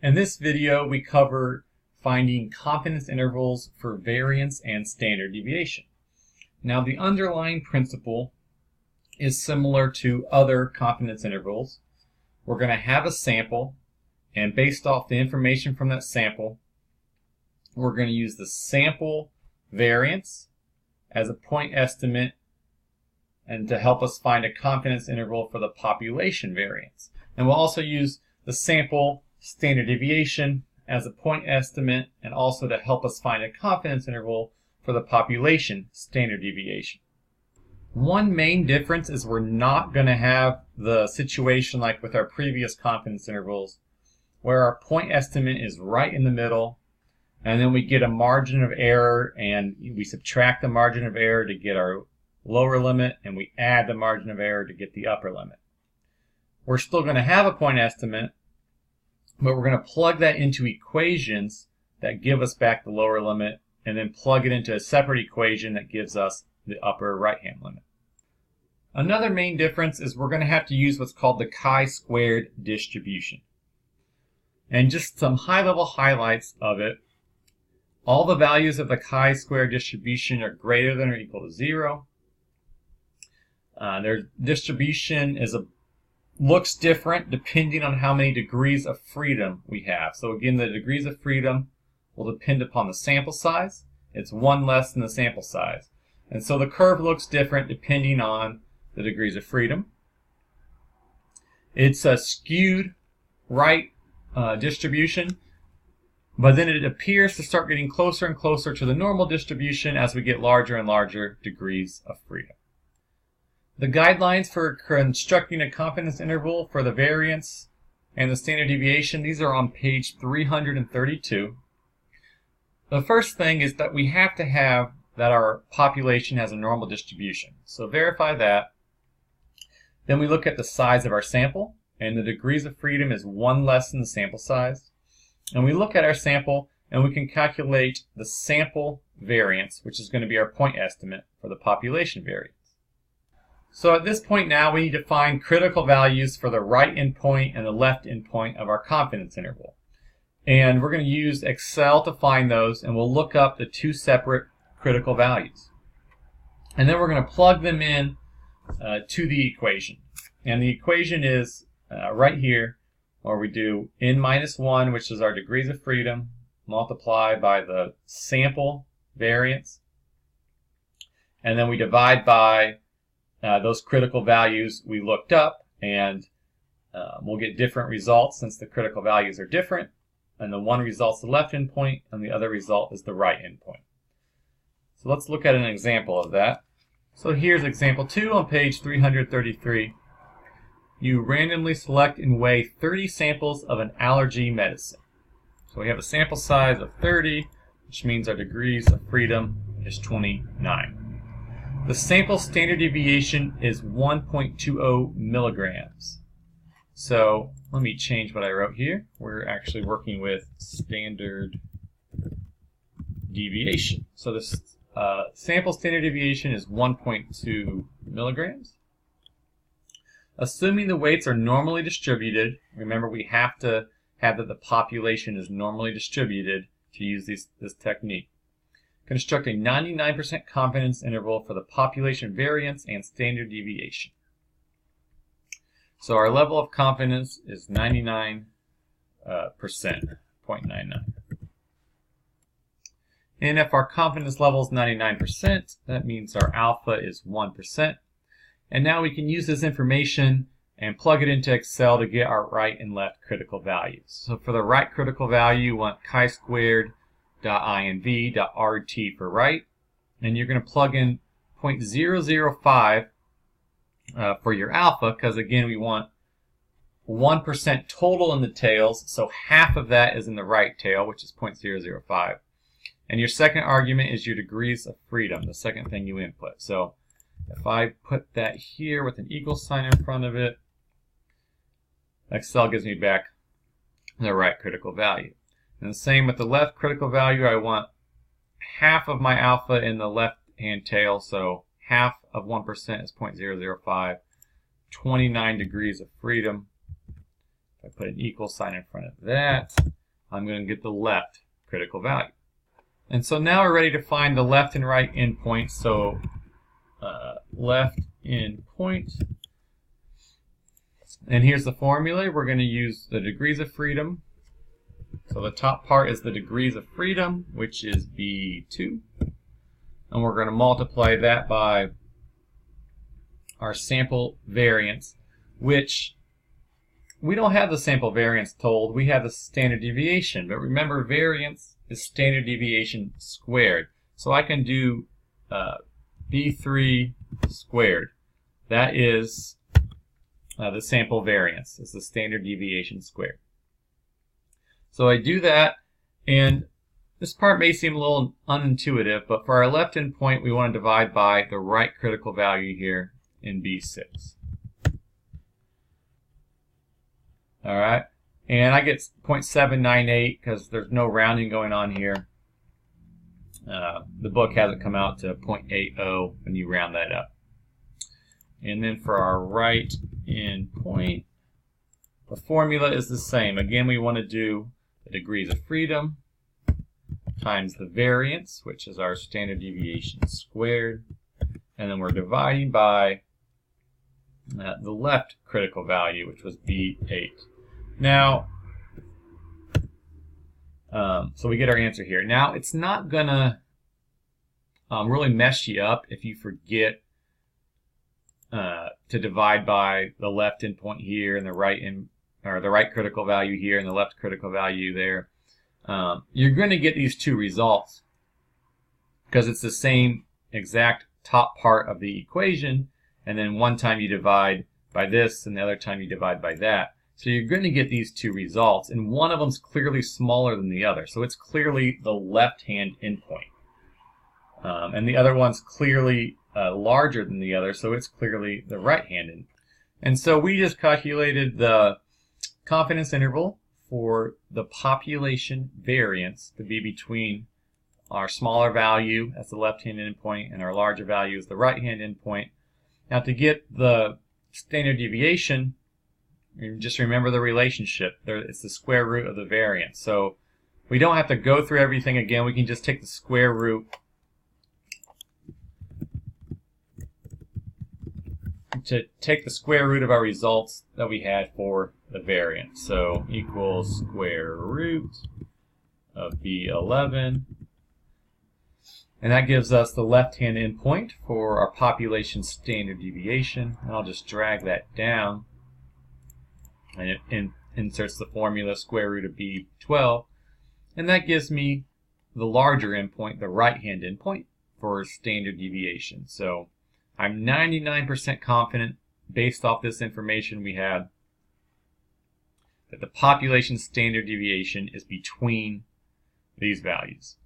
In this video, we cover finding confidence intervals for variance and standard deviation. Now, the underlying principle is similar to other confidence intervals. We're going to have a sample, and based off the information from that sample, we're going to use the sample variance as a point estimate and to help us find a confidence interval for the population variance. And we'll also use the sample standard deviation as a point estimate and also to help us find a confidence interval for the population standard deviation. One main difference is we're not going to have the situation like with our previous confidence intervals where our point estimate is right in the middle and then we get a margin of error and we subtract the margin of error to get our lower limit and we add the margin of error to get the upper limit. We're still going to have a point estimate, but we're going to plug that into equations that give us back the lower limit and then plug it into a separate equation that gives us the upper right-hand limit. Another main difference is we're going to have to use what's called the chi-squared distribution. And just some high-level highlights of it. All the values of the chi-squared distribution are greater than or equal to 0. Their distribution looks different depending on how many degrees of freedom we have. So again, the degrees of freedom will depend upon the sample size. It's one less than the sample size. And so the curve looks different depending on the degrees of freedom. It's a skewed right distribution, but then it appears to start getting closer and closer to the normal distribution as we get larger and larger degrees of freedom. The guidelines for constructing a confidence interval for the variance and the standard deviation, these are on page 332. The first thing is that we have to have that our population has a normal distribution. So verify that. Then we look at the size of our sample, and the degrees of freedom is one less than the sample size. And we look at our sample, and we can calculate the sample variance, which is going to be our point estimate for the population variance. So at this point now, we need to find critical values for the right endpoint and the left endpoint of our confidence interval. And we're going to use Excel to find those, and we'll look up the two separate critical values. And then we're going to plug them in to the equation. And the equation is right here, where we do n minus 1, which is our degrees of freedom, multiplied by the sample variance. And then we divide by those critical values we looked up, and we'll get different results since the critical values are different. And the one result's the left endpoint, and the other result is the right endpoint. So let's look at an example of that. So here's example 2 on page 333. You randomly select and weigh 30 samples of an allergy medicine. So we have a sample size of 30, which means our degrees of freedom is 29. The sample standard deviation is 1.20 milligrams. So let me change what I wrote here. We're actually working with standard deviation. So this sample standard deviation is 1.2 milligrams. Assuming the weights are normally distributed, remember we have to have that the population is normally distributed to use this technique. Construct a 99% confidence interval for the population variance and standard deviation. So our level of confidence is 99%, 0.99. And if our confidence level is 99%, that means our alpha is 1%. And now we can use this information and plug it into Excel to get our right and left critical values. So for the right critical value, you want chi-squared.inv.rt for right. And you're going to plug in 0.005 for your alpha, because again, we want 1% total in the tails. So half of that is in the right tail, which is 0.005. And your second argument is your degrees of freedom, the second thing you input. So if I put that here with an equal sign in front of it, Excel gives me back the right critical value. And the same with the left critical value. I want half of my alpha in the left-hand tail, so half of 1% is 0.005, 29 degrees of freedom. If I put an equal sign in front of that, I'm going to get the left critical value. And so now we're ready to find the left and right endpoints. So left endpoint. And here's the formula. We're going to use the degrees of freedom. So the top part is the degrees of freedom, which is B2. And we're going to multiply that by our sample variance, which we don't have the sample variance told. We have the standard deviation. But remember, variance is standard deviation squared. So I can do B3 squared. That is the sample variance. It's the standard deviation squared. So I do that, and this part may seem a little unintuitive, but for our left endpoint, we want to divide by the right critical value here in B6. All right, and I get 0.798 because there's no rounding going on here. The book has it come out to 0.80 when you round that up. And then for our right endpoint, the formula is the same. Again, we want to do the degrees of freedom times the variance, which is our standard deviation squared. And then we're dividing by the left critical value, which was B8. Now, so we get our answer here. Now, it's not going to really mess you up if you forget to divide by the left endpoint here and the right critical value here and the left critical value there. You're going to get these two results because it's the same exact top part of the equation, and then one time you divide by this and the other time you divide by that. So you're going to get these two results, and one of them's clearly smaller than the other. So it's clearly the left-hand endpoint. And the other one's clearly larger than the other, so it's clearly the right-hand endpoint. And so we just calculated the confidence interval for the population variance to be between our smaller value as the left-hand endpoint and our larger value as the right-hand endpoint. Now to get the standard deviation, just remember the relationship. It's the square root of the variance. So we don't have to go through everything again. We can just take the square root of our results that we had for the variance. So equals square root of B11. And that gives us the left-hand endpoint for our population standard deviation. And I'll just drag that down. And it inserts the formula square root of B12. And that gives me the larger endpoint, the right-hand endpoint, for standard deviation. So I'm 99% confident, based off this information we had, that the population standard deviation is between these values.